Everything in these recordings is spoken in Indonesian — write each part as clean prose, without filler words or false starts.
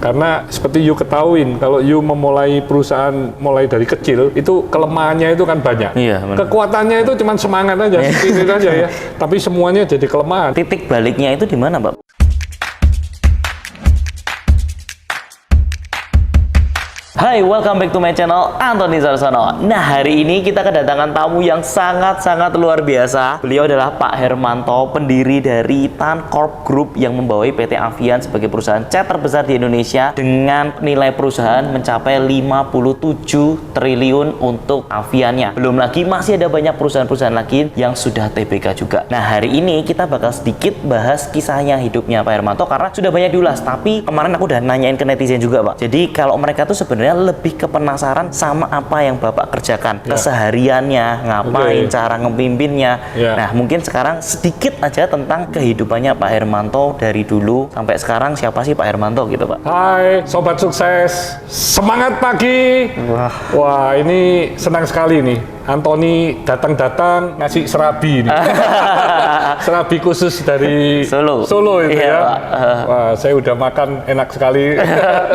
Karena seperti you ketahuin, kalau you memulai perusahaan mulai dari kecil, itu kelemahannya itu kan banyak. Iya, benar. Kekuatannya itu cuma semangat aja, spirit aja ya. Tapi semuanya jadi kelemahan. Titik baliknya itu di mana, Pak? Hai, welcome back to my channel, Antoni Sarsono. Nah, hari ini kita kedatangan tamu yang sangat-sangat luar biasa. Beliau adalah Pak Hermanto, pendiri dari Tancorp Group yang membawai PT Avian sebagai perusahaan cat terbesar di Indonesia dengan nilai perusahaan mencapai 57 triliun untuk Aviannya. Belum lagi masih ada banyak perusahaan-perusahaan lagi yang sudah TBK juga. Nah, hari ini kita bakal sedikit bahas kisahnya hidupnya Pak Hermanto karena sudah banyak diulas. Tapi kemarin aku udah nanyain ke netizen juga, Pak. Jadi kalau mereka tuh sebenarnya lebih ke penasaran sama apa yang Bapak kerjakan, kesehariannya, ngapain, cara ngemimpinnya. Nah, mungkin sekarang sedikit aja tentang kehidupannya Pak Hermanto dari dulu sampai sekarang. Siapa sih Pak Hermanto gitu, Pak? Hai, sobat sukses. Semangat pagi. Wah, ini senang sekali nih. Antoni datang-datang ngasih serabi nih. Serabi khusus dari Solo itu ya. Wah, saya udah makan enak sekali.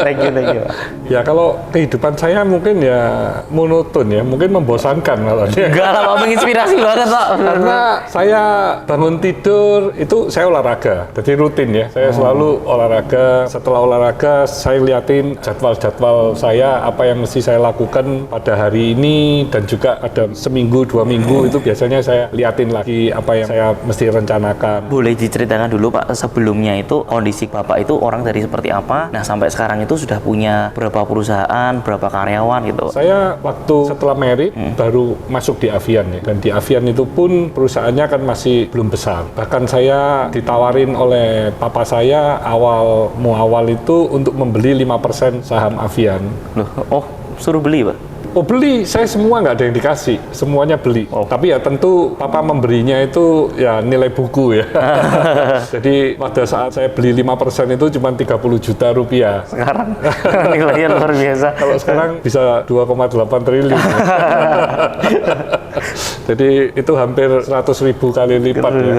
Thank you. Ya, kalau kehidupan saya mungkin ya monoton ya, mungkin membosankan malah. Enggak lah, Pak, menginspirasi banget, Pak. Karena saya bangun tidur itu saya olahraga, jadi rutin ya. Saya selalu olahraga. Setelah olahraga saya liatin jadwal-jadwal saya, apa yang mesti saya lakukan pada hari ini, dan juga ada seminggu 2 minggu itu biasanya saya liatin lagi apa yang saya mesti rencanakan. Boleh diceritakan dulu, Pak, sebelumnya itu kondisi Bapak itu orang dari seperti apa? Nah, sampai sekarang itu sudah punya berapa perusahaan, berapa karyawan gitu? Saya waktu setelah merit baru masuk di Avian ya. Dan di Avian itu pun perusahaannya kan masih belum besar. Bahkan saya ditawarin oleh papa saya awal itu untuk membeli 5% saham Avian. Loh, oh, suruh beli, Pak? Oh, beli, saya semua nggak ada yang dikasih, semuanya beli. Tapi ya tentu papa memberinya itu ya nilai buku ya. Jadi pada saat saya beli 5% itu cuma 30 juta rupiah. Sekarang nilainya luar biasa. Kalau sekarang bisa 2,8 triliun. Jadi itu hampir 100.000 kali lipat ya.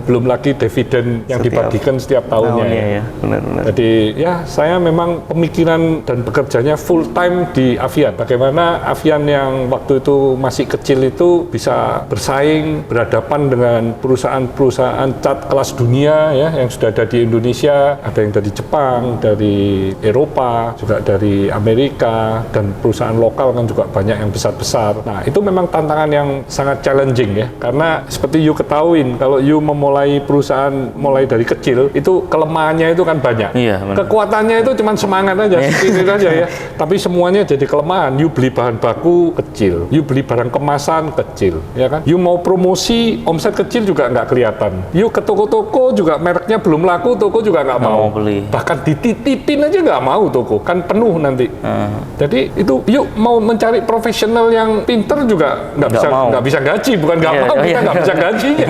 Belum lagi dividen yang dibagikan setiap tahunnya. Ya. Benar. Jadi ya saya memang pemikiran dan bekerjanya full time di Avian. Bagaimana Avian yang waktu itu masih kecil itu bisa bersaing, berhadapan dengan perusahaan-perusahaan cat kelas dunia ya yang sudah ada di Indonesia, ada yang dari Jepang, dari Eropa, juga dari Amerika, dan perusahaan lokal kan juga banyak yang besar-besar. Nah, itu memang tantangan yang sangat challenging ya, karena seperti you ketahuin, kalau you memulai perusahaan mulai dari kecil, itu kelemahannya itu kan banyak. Iya, kekuatannya itu cuma semangat aja, spirit aja ya, tapi semuanya jadi kelemahan. You beli bahan baku kecil, you beli barang kemasan kecil, ya kan? You mau promosi, omset kecil juga nggak kelihatan. You ke toko-toko juga mereknya belum laku, toko juga nggak mau beli. Bahkan dititipin aja nggak mau toko, kan penuh nanti. Jadi itu, you mau mencari profesional yang pinter juga nggak bisa gaji, bukan nggak mau, kita nggak bisa gajinya.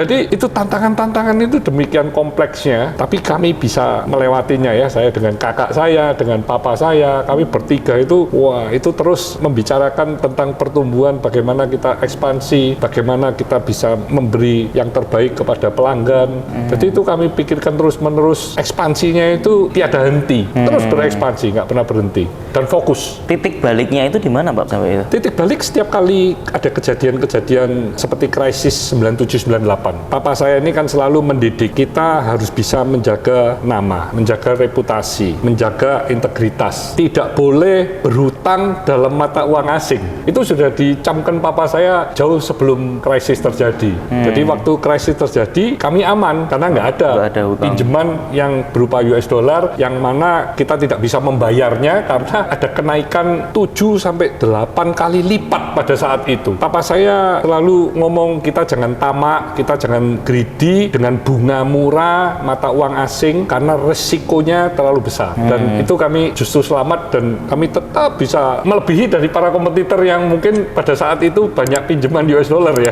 Jadi itu tantangan-tantangan itu demikian kompleksnya, tapi kami bisa melewatinya ya. Saya dengan kakak saya, dengan papa saya, kami bertiga itu, wah itu terus membicarakan tentang pertumbuhan, bagaimana kita ekspansi, bagaimana kita bisa memberi yang terbaik kepada pelanggan. Jadi itu kami pikirkan terus-menerus, ekspansinya itu tiada henti, terus berekspansi, nggak pernah berhenti, dan fokus. Titik baliknya itu di mana, Pak, sampai itu? Titik balik setiap kali ada kejadian-kejadian seperti krisis 97-98. Papa saya ini kan selalu mendidik kita harus bisa menjaga nama, menjaga reputasi, menjaga integritas. Tidak boleh berhutang dalam mata uang asing. Itu sudah dicamkan papa saya jauh sebelum krisis terjadi. Jadi waktu krisis terjadi, kami aman karena nggak ada pinjaman yang berupa US dollar yang mana kita tidak bisa membayarnya karena ada kenaikan 7-8 kali lipat pada saat itu. Papa saya selalu ngomong, kita jangan tamak, kita jangan greedy dengan bunga murah mata uang asing karena resikonya terlalu besar. Dan itu kami justru selamat dan kami tetap bisa melebihi dari para kompetitor yang mungkin pada saat itu banyak pinjaman US dollar ya.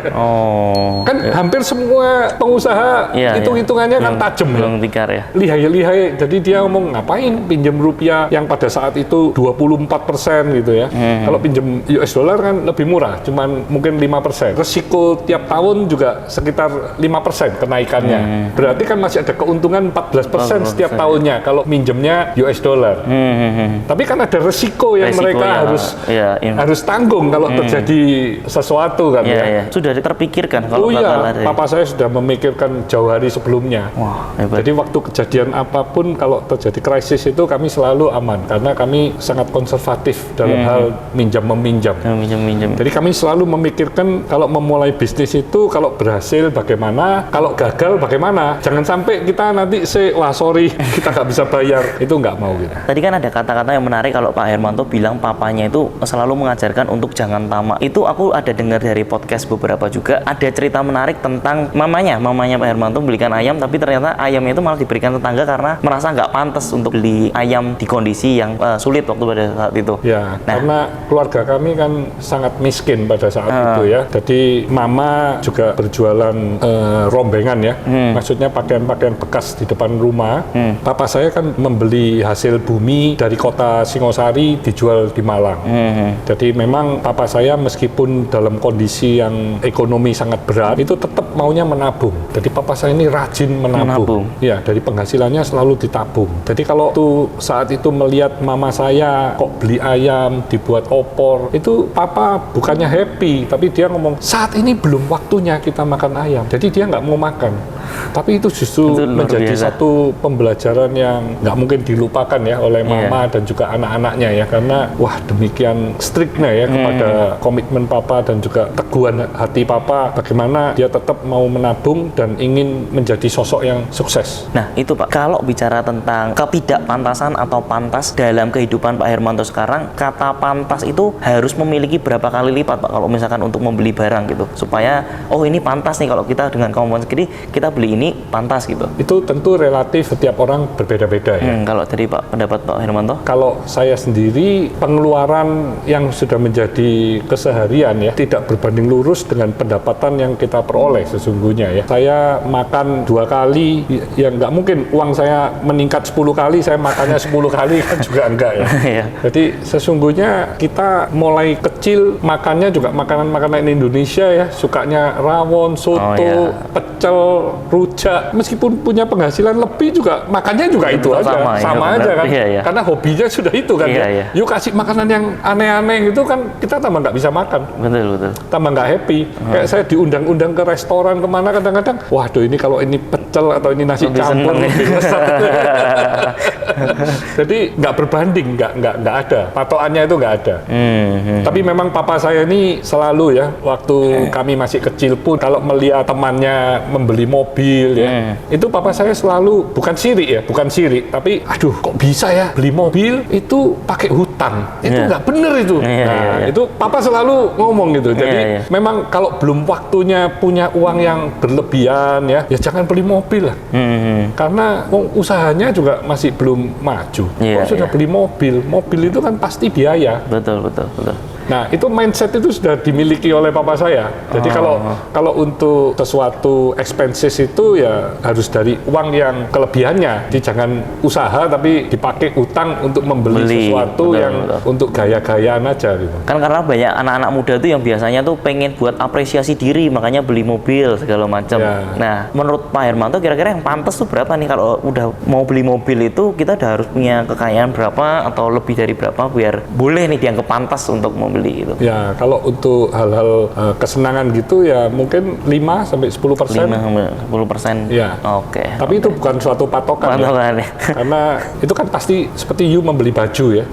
Kan hampir semua pengusaha hitung-hitungannya kan tajam ya. Belum tikar ya. Lihai-lihai. Jadi dia ngomong ngapain pinjam rupiah yang pada saat itu 24% gitu ya. Kalau pinjam US dollar kan lebih murah, cuman mungkin 5%. Resiko tiap tahun juga sekitar 5% kenaikannya. Berarti kan masih ada keuntungan 14% setiap tahunnya kalau minjemnya US dollar. Tapi kan ada resiko yang mereka harus tanggung kalau terjadi sesuatu kan ya. Sudah terpikirkan kalau Papa saya sudah memikirkan jauh hari sebelumnya. Wah, hebat. Jadi waktu kejadian apapun kalau terjadi krisis itu kami selalu aman karena kami sangat konservatif dalam hal minjam-meminjam. Jadi kami selalu memikirkan kalau memulai bisnis itu kalau berhasil bagaimana, kalau gagal bagaimana. Jangan sampai kita nanti sorry kita nggak bisa bayar, itu nggak mau gitu. Tadi kan ada kata-kata yang menarik kalau Pak Hermanto bilang papanya itu selalu mengajarkan untuk jangan tamak. Itu aku ada dengar dari podcast beberapa juga, ada cerita menarik tentang mamanya Pak Hermanto belikan ayam, tapi ternyata ayamnya itu malah diberikan tetangga karena merasa nggak pantas untuk beli ayam di kondisi yang sulit waktu pada saat itu. Ya, karena keluarga kami kan sangat miskin pada saat itu ya. Jadi mama juga berjualan rombengan ya, maksudnya pakaian-pakaian bekas di depan rumah. Papa saya kan membeli hasil bumi dari kota Singosari dijual di Malang. Jadi memang papa saya meskipun dalam kondisi yang ekonomi sangat berat, itu tetap maunya menabung. Jadi papa saya ini rajin menabung. Ya, dari penghasilannya selalu ditabung. Jadi kalau saat itu melihat mama saya kok beli ayam, dibuat opor, itu papa bukannya happy, tapi dia ngomong, saat ini belum waktunya kita makan ayam. Jadi dia nggak mau makan. Tapi itu justru menjadi satu pembelajaran yang nggak mungkin dilupakan ya oleh mama dan juga anak-anaknya ya, karena wah demikian striknya ya kepada komitmen papa dan juga teguhan hati papa bagaimana dia tetap mau menabung dan ingin menjadi sosok yang sukses. Nah itu Pak, kalau bicara tentang ketidakpantasan atau pantas dalam kehidupan Pak Hermanto sekarang, kata pantas itu harus memiliki berapa kali lipat Pak kalau misalkan untuk membeli barang gitu, supaya ini pantas nih kalau kita dengan kemampuan segini kita beli ini pantas gitu. Itu tentu relatif, setiap orang berbeda-beda ya. Kalau dari pendapat Pak Hermanto? Kalau saya sendiri, pengeluaran yang sudah menjadi keseharian ya, tidak berbanding lurus dengan pendapatan yang kita peroleh sesungguhnya ya. Saya makan 2 kali, ya nggak mungkin uang saya meningkat 10 kali, saya makannya 10 kali kan juga enggak ya. Jadi sesungguhnya kita mulai kecil makannya juga makanan-makanan Indonesia ya, sukanya rawon, soto, pecel, rujak. Meskipun punya penghasilan lebih juga makannya juga itu aja, sama aja kan. Karena hobinya sudah itu kan ya. Yuk kasih makanan yang aneh-aneh gitu kan, kita tambah nggak bisa makan. Betul. Tambah nggak happy. Kayak saya diundang-undang ke restoran kemana kadang-kadang, waduh ini kalau ini pecel atau ini nasi campur lebih lezat. Jadi nggak berbanding, nggak ada. Patokannya itu nggak ada. Tapi memang papa saya ini selalu ya, waktu kami masih kecil pun kalau melihat temannya membeli mobil ya, itu papa saya selalu bukan sirik, tapi aduh kok bisa ya beli mobil itu pakai hutang, itu nggak bener itu. Itu papa selalu ngomong gitu. Jadi memang kalau belum waktunya punya uang yang berlebihan ya jangan beli mobil lah. Karena usahanya juga masih belum maju. Kalau sudah beli mobil itu kan pasti biaya. Betul. Nah, itu mindset itu sudah dimiliki oleh papa saya. Jadi kalau untuk sesuatu expenses itu ya harus dari uang yang kelebihannya. Jadi jangan usaha tapi dipakai utang untuk membeli sesuatu untuk gaya-gayaan aja gitu. Kan karena banyak anak-anak muda tuh yang biasanya tuh pengen buat apresiasi diri, makanya beli mobil segala macam. Nah, menurut Pak Hermanto kira-kira yang pantas tuh berapa nih kalau udah mau beli mobil itu kita udah harus punya kekayaan berapa atau lebih dari berapa biar boleh nih dianggap pantas untuk membeli gitu. Ya, kalau untuk hal-hal kesenangan gitu ya mungkin 5-10%. 5-10%. Ya. Oke. Tapi itu bukan suatu patokan ya. Karena itu kan pasti seperti you membeli baju ya.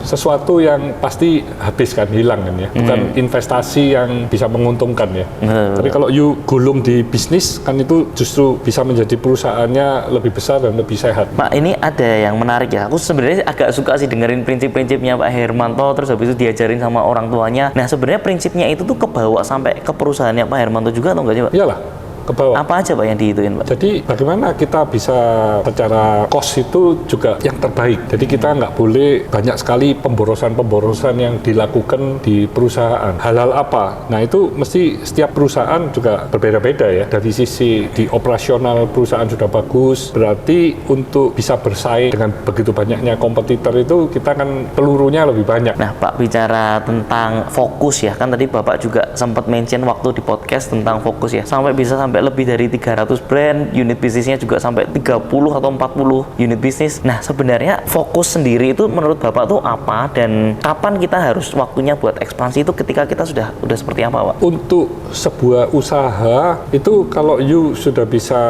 Sesuatu yang pasti habis kan, hilang kan ya. Bukan investasi yang bisa menguntungkan ya. Tapi kalau you gulung di bisnis kan itu justru bisa menjadi perusahaannya lebih besar dan lebih sehat. Pak, ini ada yang menarik ya. Aku sebenarnya agak suka sih dengerin prinsip-prinsipnya Pak Hermanto, terus habis itu diajarin sama orang tuanya. Nah, sebenarnya prinsipnya itu tuh kebawa sampai ke perusahaannya Pak Hermanto juga atau enggak sih Pak? Iyalah. ke bawah. Apa aja Pak yang dihituin Pak? Jadi bagaimana kita bisa secara cost itu juga yang terbaik. Jadi kita nggak boleh banyak sekali pemborosan-pemborosan yang dilakukan di perusahaan. Hal-hal apa? Nah itu mesti setiap perusahaan juga berbeda-beda ya. Dari sisi di operasional perusahaan sudah bagus, berarti untuk bisa bersaing dengan begitu banyaknya kompetitor itu kita kan pelurunya lebih banyak. Nah Pak, bicara tentang fokus ya, kan tadi Bapak juga sempat mention waktu di podcast tentang fokus ya, sampai lebih dari 300 brand, unit bisnisnya juga sampai 30 atau 40 unit bisnis. Nah sebenarnya fokus sendiri itu menurut Bapak tuh apa, dan kapan kita harus waktunya buat ekspansi itu ketika kita sudah seperti apa Pak? Untuk sebuah usaha itu kalau you sudah bisa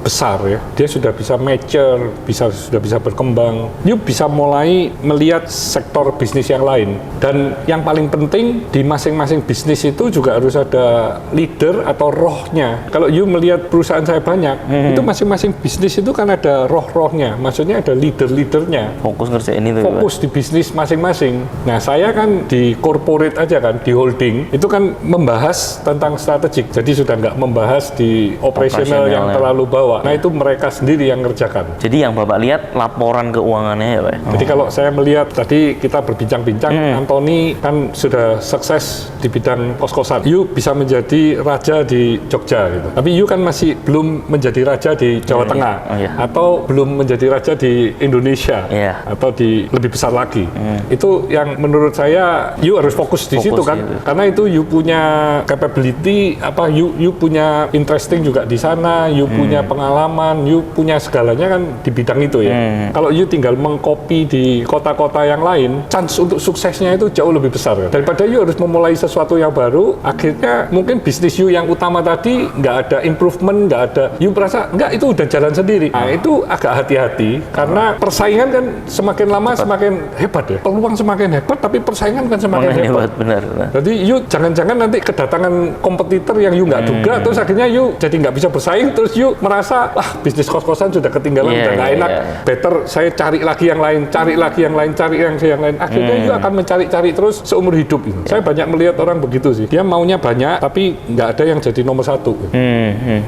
besar ya, dia sudah bisa mature, sudah bisa berkembang, you bisa mulai melihat sektor bisnis yang lain. Dan yang paling penting di masing-masing bisnis itu juga harus ada leader atau rohnya. Kalau you melihat perusahaan saya banyak, itu masing-masing bisnis itu kan ada roh-rohnya, maksudnya ada leader-leadernya. Fokus ngerjain itu Fokus di bisnis masing-masing. Nah saya kan di corporate aja kan, di holding, itu kan membahas tentang strategik, jadi sudah nggak membahas di operasional yang terlalu bawah. Nah itu mereka sendiri yang ngerjakan. Jadi yang Bapak lihat laporan keuangannya ya Pak? Jadi kalau saya melihat tadi kita berbincang-bincang, Anthony kan sudah sukses di bidang kos-kosan. You bisa menjadi raja di Jogja gitu. Tapi you kan masih belum menjadi raja di Jawa Tengah, atau belum menjadi raja di Indonesia, atau di lebih besar lagi. Itu yang menurut saya you harus fokus di situ kan, karena itu you punya capability, you punya interesting juga di sana, you punya pengalaman, you punya segalanya kan di bidang itu ya. Kalau you tinggal mengcopy di kota-kota yang lain, chance untuk suksesnya itu jauh lebih besar kan? Daripada you harus memulai sesuatu yang baru, akhirnya mungkin bisnis you yang utama tadi nggak ada improvement, nggak ada, you merasa nggak, itu udah jalan sendiri. Nah itu agak hati-hati karena persaingan kan semakin lama semakin hebat ya, peluang semakin hebat tapi persaingan kan semakin hebat. Benar. Jadi you jangan-jangan nanti kedatangan kompetitor yang you nggak duga, terus akhirnya you jadi nggak bisa bersaing, terus you merasa bisnis kos-kosan sudah ketinggalan, udah nggak enak, better saya cari lagi yang lain, cari yang lain. Akhirnya you akan mencari-cari terus seumur hidup itu. Saya banyak melihat orang begitu sih, dia maunya banyak tapi nggak ada yang jadi nomor satu.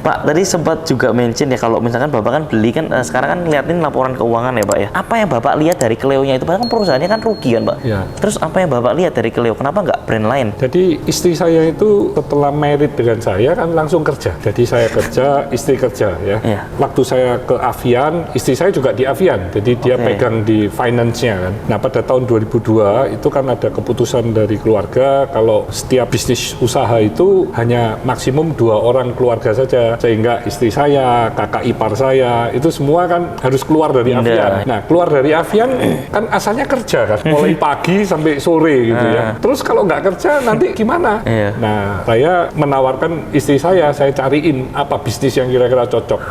Pak tadi sempat juga mention ya, kalau misalkan Bapak kan beli kan sekarang kan ngeliatin laporan keuangan ya Pak ya. Apa yang Bapak lihat dari Cleo-nya itu? Padahal kan perusahaannya kan rugi kan Pak. Terus apa yang Bapak lihat dari Cleo? Kenapa nggak brand lain? Jadi istri saya itu setelah married dengan saya kan langsung kerja. Jadi saya kerja, istri kerja ya. Waktu saya ke Avian, istri saya juga di Avian. Jadi dia pegang di finance-nya kan. Nah pada tahun 2002 itu kan ada keputusan dari keluarga kalau setiap bisnis usaha itu hanya maksimum 2 orang keluarga saja, sehingga istri saya, kakak ipar saya itu semua kan harus keluar dari Avian. Nah keluar dari Avian kan asalnya kerja kan, mulai pagi sampai sore gitu ya. Terus kalau nggak kerja nanti gimana? Nah saya menawarkan istri saya cariin apa bisnis yang kira-kira cocok,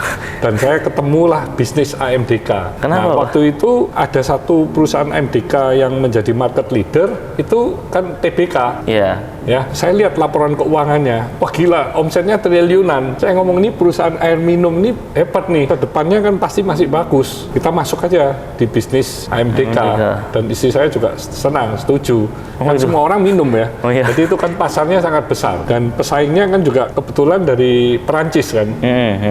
dan saya ketemulah bisnis AMDK. Kenapa? Nah waktu itu ada satu perusahaan AMDK yang menjadi market leader, itu kan TBK. Ya, saya lihat laporan keuangannya, wah gila, omsetnya triliunan. Saya ngomong ini perusahaan air minum ini hebat nih, kedepannya kan pasti masih bagus. Kita masuk aja di bisnis AMDK. Dan istri saya juga senang, setuju. Kan semua orang minum ya. Jadi itu kan pasarnya sangat besar, dan pesaingnya kan juga kebetulan dari Perancis kan.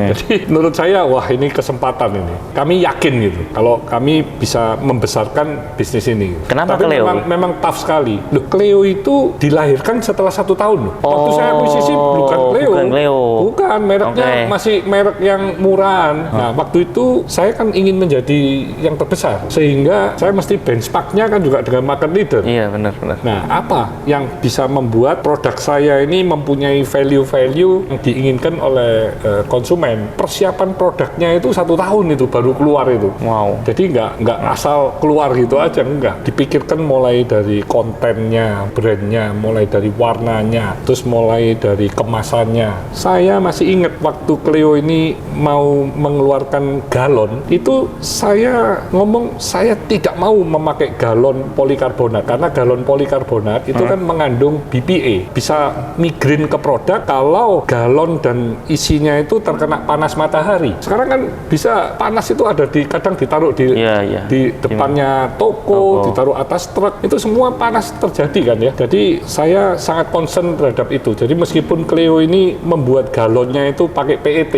Jadi menurut saya, wah ini kesempatan ini. Kami yakin gitu, kalau kami bisa membesarkan bisnis ini. Kenapa Tapi Cleo? memang tough sekali. Loh, Cleo itu dilahirkan setelah 1 tahun. Waktu saya akuisisi bukan Cleo. Bukan, mereknya masih merek yang murahan. Nah, waktu itu saya kan ingin menjadi yang terbesar, sehingga saya mesti benchmark-nya kan juga dengan market leader. Iya, benar. Nah, apa yang bisa membuat produk saya ini mempunyai value-value yang diinginkan oleh konsumen? Persiapan produknya itu 1 tahun itu baru keluar itu. Wow. Jadi nggak asal keluar gitu aja, enggak. Dipikirkan mulai dari kontennya, brandnya, mulai dari warnanya, terus mulai dari kemasannya. Saya masih ingat waktu Cleo ini mau mengeluarkan galon, itu saya ngomong saya tidak mau memakai galon polikarbonat, karena galon polikarbonat itu kan mengandung BPA, bisa migrain ke produk kalau galon dan isinya itu terkena panas matahari. Sekarang kan bisa panas itu ada kadang ditaruh di depannya toko, ditaruh atas truk, itu semua panas terjadi kan ya. Jadi saya sangat concern terhadap itu. Jadi meskipun Clio ini membuat galonnya itu pakai PET,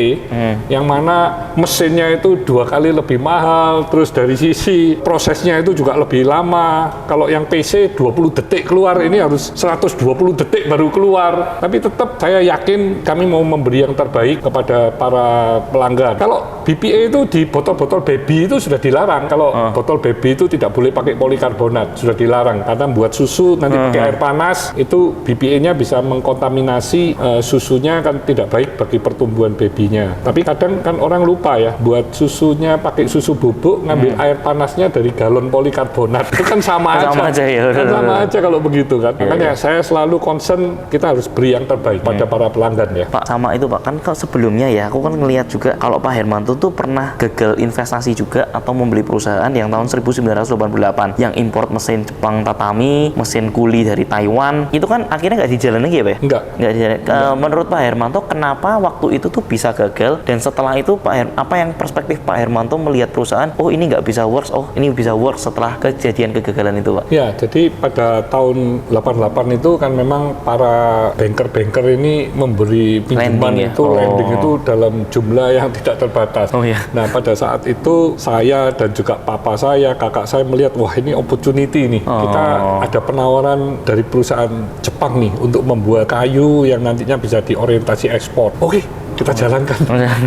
yang mana mesinnya itu 2 kali lebih mahal, terus dari sisi prosesnya itu juga lebih lama. Kalau yang PC 20 detik keluar, ini harus 120 detik baru keluar. Tapi tetap saya yakin kami mau memberi yang terbaik kepada para pelanggan. Kalau BPA itu di botol-botol baby itu sudah dilarang. Kalau botol baby itu tidak boleh pakai polikarbonat, sudah dilarang karena buat susu nanti pakai air panas itu BPA-nya bisa mengkontaminasi susunya, kan tidak baik bagi pertumbuhan babynya. Tapi kadang kan orang lupa ya, buat susunya pakai susu bubuk, ngambil air panasnya dari galon polikarbonat itu kan sama aja ya, kan sama aja kalau begitu kan. Makanya saya selalu concern kita harus beri yang terbaik pada para pelanggan ya. Pak, sama itu Pak, kan kalau sebelumnya ya aku kan ngelihat juga kalau Pak Hermanto tuh pernah gagal investasi juga atau membeli perusahaan yang tahun 1988 yang import mesin Jepang tatami, mesin kuli dari Taiwan, itu kan akhirnya nggak dijalani lagi ya Pak? Enggak dijalani. Menurut Pak Hermanto kenapa waktu itu tuh bisa gagal, dan setelah itu apa yang perspektif Pak Hermanto melihat perusahaan, oh ini nggak bisa works, oh ini bisa works setelah kejadian kegagalan itu Pak? Ya, jadi pada tahun 88 itu kan memang para banker-banker ini memberi pinjaman Lending ya? itu, lending itu dalam jumlah yang tidak terbatas. Oh iya. Nah, pada saat itu saya dan juga papa saya, kakak saya melihat, wah ini opportunity nih. Kita ada penawaran dari perusahaan Jepang nih untuk membuat kayu yang nantinya bisa diorientasi ekspor. Oke, kita jalankan.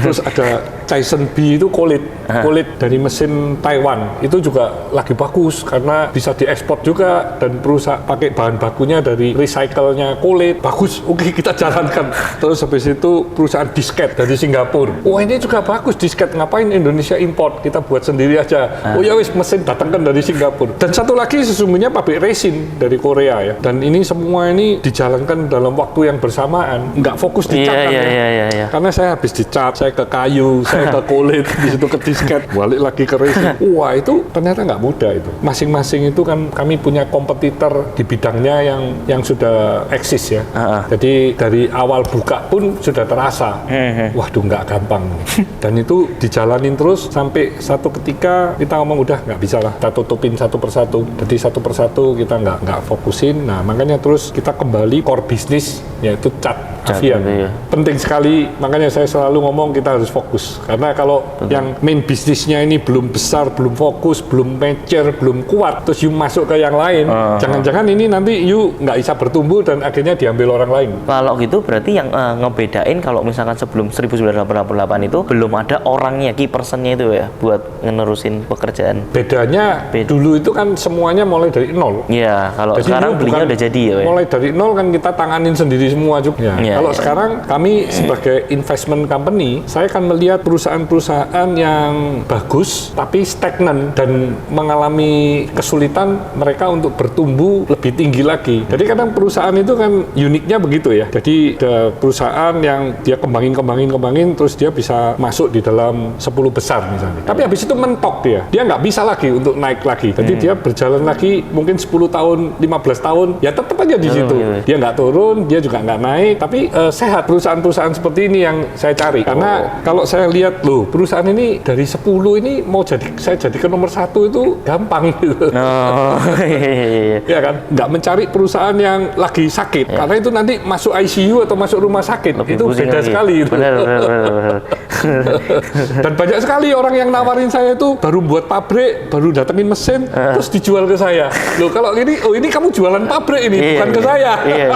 Terus ada Tyson B itu kulit dari mesin Taiwan, itu juga lagi bagus karena bisa diekspor juga, dan perusahaan pakai bahan bakunya dari recycle-nya kulit, bagus. Oke, kita jalankan. Terus habis itu perusahaan disket dari Singapura, wah ini juga bagus disket, ngapain Indonesia import, kita buat sendiri aja. Oh ya wis, mesin datangkan dari Singapura. Dan satu lagi sesungguhnya pabrik resin dari Korea ya. Dan ini semua ini dijalankan dalam waktu yang bersamaan, nggak fokus di cat Iya. Karena saya habis dicat, saya ke kayu, saya ke kulit, di situ ke disket, balik lagi ke resin. Wah, itu ternyata nggak mudah itu. Masing-masing itu kan kami punya kompetitor di bidangnya yang sudah eksis ya. Jadi dari awal buka pun sudah terasa. Waduh, nggak gampang. Dan itu dijalanin terus sampai satu ketika kita ngomong udah nggak bisa lah, kita tutupin satu persatu. Jadi satu persatu kita nggak fokusin. Nah, makanya terus kita kembali core bisnis, yaitu cat Avian. Iya. Penting sekali, makanya saya selalu ngomong kita harus fokus. Karena kalau yang main bisnisnya ini belum besar, belum fokus, belum mature, belum kuat, terus you masuk ke yang lain, jangan-jangan ini nanti you nggak bisa bertumbuh dan akhirnya diambil orang lain. Kalau gitu berarti yang ngebedain kalau misalkan sebelum 1988 itu belum ada orangnya, key personnya itu ya buat ngenerusin pekerjaan. Bedanya dulu itu kan semuanya mulai dari nol. Iya, kalau Jadi sekarang you belinya bukan udah jadi ya. mulai dari nol kan kita tanganin sendiri semua juga. Iya, Kalau iya. sekarang kami sebagai investment company, saya akan melihat perusahaan-perusahaan yang bagus tapi stagnan dan mengalami kesulitan mereka untuk bertumbuh lebih tinggi lagi. Jadi kadang perusahaan itu kan uniknya begitu ya. Jadi ada perusahaan yang dia kembangin terus dia bisa masuk di dalam 10 besar misalnya. Tapi habis itu mentok dia nggak bisa lagi untuk naik lagi. Jadi dia berjalan lagi mungkin 10 tahun, 15 tahun, ya tetap aja di situ. Dia nggak turun, dia juga nggak naik, tapi sehat. Perusahaan-perusahaan seperti ini yang saya cari. Karena kalau saya lihat, loh, perusahaan ini dari 10 ini mau saya jadikan nomor 1 itu gampang gitu. Iya. Ya kan? Nggak mencari perusahaan yang lagi sakit. Karena itu nanti masuk ICU atau masuk rumah sakit. Lebih itu pusing beda lagi. sekali. Itu. Benar. Dan banyak sekali orang yang nawarin saya itu baru buat pabrik, baru datengin mesin, terus dijual ke saya. Loh, kalau ini kamu jualan pabrik ini, bukan ke saya. Iya.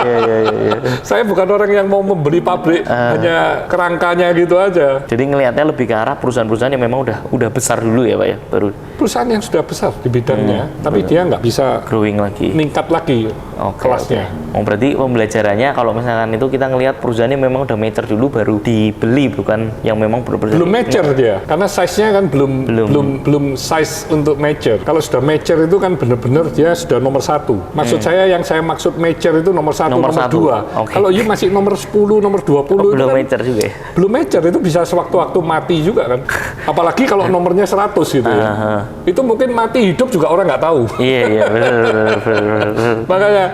Saya bukan orang yang mau membeli pabrik, hanya kerangkanya gitu aja. Jadi ngelihatnya lebih ke arah perusahaan-perusahaan yang memang udah besar dulu ya Pak ya, baru Perusahaan yang sudah besar di bidangnya, tapi dia nggak bisa growing lagi. meningkat lagi kelasnya. Oh, berarti pembelajarannya kalau misalkan itu kita ngelihat perusahaannya memang udah mature dulu baru dibeli, bukan yang memang benar-benar Belum mature dia, karena size-nya kan belum size untuk mature. Kalau sudah mature itu kan benar-benar dia sudah nomor 1. Maksud saya yang saya maksud mature itu nomor 1, nomor 2. Oke. Kalau you masih nomor 10, nomor 20 itu belum kan mature juga ya. belum mature, itu bisa sewaktu-waktu mati juga kan. Apalagi kalau nomornya 100 gitu ya. Itu mungkin mati hidup juga orang nggak tahu. Iya, benar. Makanya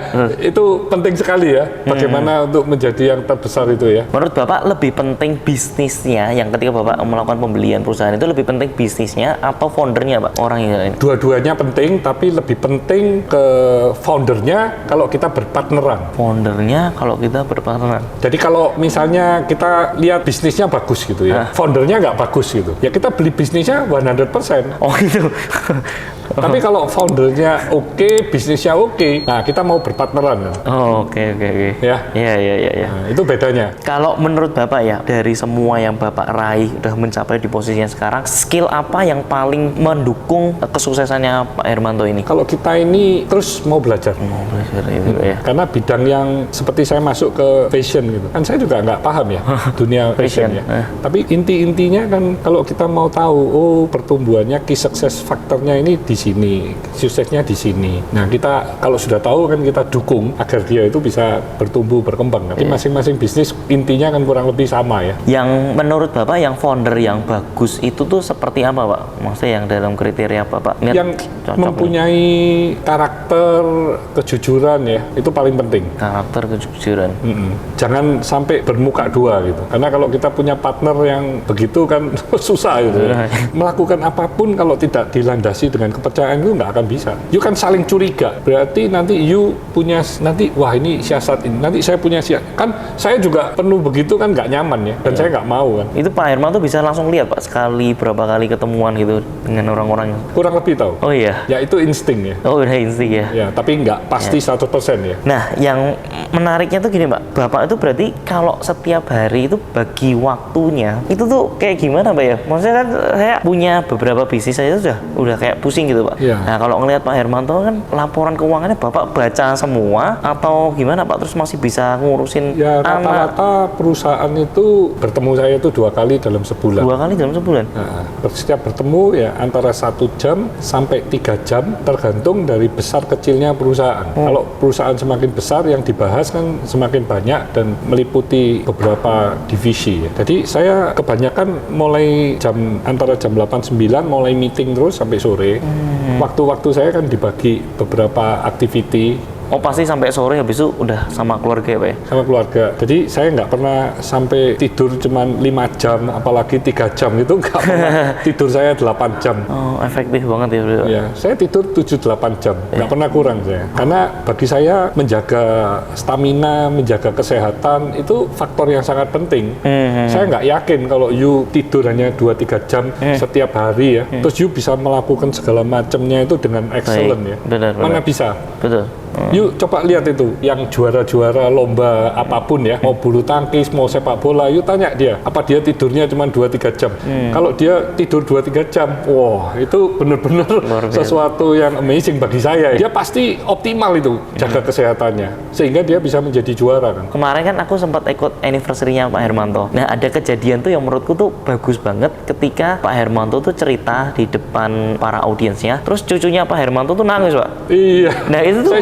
itu penting sekali ya. Bagaimana untuk menjadi yang terbesar itu ya. Menurut Bapak lebih penting bisnisnya yang ketika Bapak melakukan pembelian perusahaan itu lebih penting bisnisnya atau foundernya Pak? Orang yang Dua-duanya penting, tapi lebih penting ke foundernya kalau kita berpartneran. foundernya kalau kita berpartner. Jadi kalau misalnya kita lihat bisnisnya bagus gitu ya, foundernya nggak bagus gitu, ya kita beli bisnisnya 100%. Oh gitu. Tapi kalau foundernya oke, bisnisnya oke, nah kita mau berpartneran. Oh, oke. Ya. Iya. Nah, itu bedanya. Kalau menurut Bapak ya, dari semua yang Bapak raih udah mencapai di posisi yang sekarang, skill apa yang paling mendukung kesuksesannya Pak Hermanto ini? Kalau kita ini terus mau belajar. Oh, belajar itu ya. Karena bidang yang seperti saya masuk ke fashion gitu, kan saya juga nggak paham ya dunia fashion ya. Tapi intinya kan kalau kita mau tahu, oh pertumbuhannya key success faktornya ini di sini, suksesnya di sini. Nah kita kalau sudah tahu kan kita dukung agar dia itu bisa bertumbuh berkembang. Tapi masing-masing bisnis intinya kan kurang lebih sama ya. Yang menurut Bapak yang founder yang bagus itu tuh seperti apa Pak? Maksudnya yang dalam kriteria Bapak lihat Yang cocok mempunyai karakter kejujuran ya, itu paling penting. karakter kejujuran. Jangan sampai bermuka dua gitu. Karena kalau kita punya partner yang begitu kan susah gitu. Melakukan apapun kalau tidak dilandasi dengan kepercayaan itu nggak akan bisa. You kan saling curiga. Berarti nanti you punya wah ini siasat ini. Nanti saya punya kan saya juga penuh begitu kan nggak nyaman ya. Dan saya nggak mau kan. Itu Pak Hermanto bisa langsung lihat Pak sekali berapa kali ketemuan gitu dengan orang-orang. Kurang lebih tahu. Oh iya. Ya itu insting ya. Oh udah insting ya. Ya tapi nggak pasti 100% ya. Nah, yang menariknya tuh gini Pak, Bapak itu berarti kalau setiap hari itu bagi waktunya, itu tuh kayak gimana Pak ya? Maksudnya kan saya punya beberapa bisnis saya itu udah kayak pusing gitu Pak. Iya. Nah, kalau ngelihat Pak Hermanto kan laporan keuangannya Bapak baca semua atau gimana Pak? Terus masih bisa ngurusin Ya anak rata-rata perusahaan itu bertemu saya itu 2 kali dalam sebulan. 2 kali dalam sebulan? Nah, setiap bertemu ya antara 1 jam sampai 3 jam tergantung dari besar kecilnya perusahaan. Kalau perusahaan semakin besar yang dibahas kan semakin banyak dan meliputi beberapa divisi ya. Jadi saya kebanyakan mulai antara jam 8-9 mulai meeting terus sampai sore. Waktu-waktu saya kan dibagi beberapa activity. Oh pasti sampai sore habis itu udah sama keluarga ya Pak ya? Sama keluarga. Jadi saya nggak pernah sampai tidur cuman 5 jam, apalagi 3 jam itu nggak pernah. Tidur saya 8 jam. Oh efektif banget ya Bro. Ya, saya tidur 7-8 jam, nggak pernah kurang saya. Karena bagi saya menjaga stamina, menjaga kesehatan itu faktor yang sangat penting. Saya nggak yakin kalau you tidur hanya 2-3 jam setiap hari ya, terus you bisa melakukan segala macamnya itu dengan excellent ya. Benar. Mana bisa? Betul. Yuk coba lihat itu, yang juara-juara lomba apapun ya, mau bulu tangkis, mau sepak bola, yuk tanya dia, apa dia tidurnya cuma 2-3 jam. Kalau dia tidur 2-3 jam, wah itu benar-benar sesuatu yang amazing bagi saya. Dia pasti optimal itu, jaga kesehatannya, sehingga dia bisa menjadi juara kan. Kemarin kan aku sempat ikut anniversary-nya Pak Hermanto. Nah ada kejadian tuh yang menurutku tuh bagus banget ketika Pak Hermanto tuh cerita di depan para audiensnya, terus cucunya Pak Hermanto tuh nangis Pak. Iya. Nah itu tuh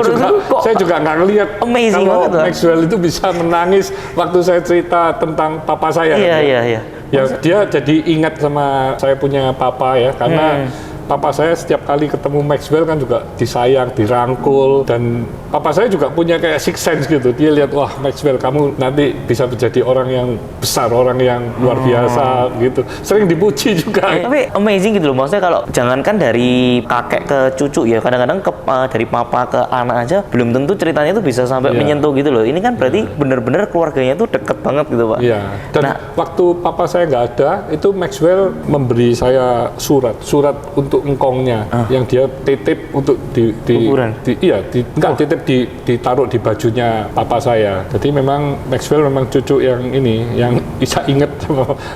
Saya juga nggak ngelihat amazing kalau banget, Maxwell itu bisa menangis waktu saya cerita tentang papa saya. Iya. Ya dia jadi ingat sama saya punya papa ya, karena papa saya setiap kali ketemu Maxwell kan juga disayang, dirangkul, dan papa saya juga punya kayak six sense gitu. Dia lihat, wah Maxwell kamu nanti bisa menjadi orang yang besar, orang yang luar biasa gitu. Sering dipuji juga. Tapi amazing gitu loh, maksudnya kalau jangankan dari kakek ke cucu ya, kadang-kadang dari papa ke anak aja belum tentu ceritanya itu bisa sampai menyentuh gitu loh. Ini kan berarti bener-bener keluarganya itu deket banget gitu Pak. Iya. Dan waktu papa saya nggak ada, itu Maxwell memberi saya surat untuk engkongnya yang dia titip untuk titip ditaruh di bajunya papa saya. Jadi memang Maxwell memang cucu yang ini yang bisa inget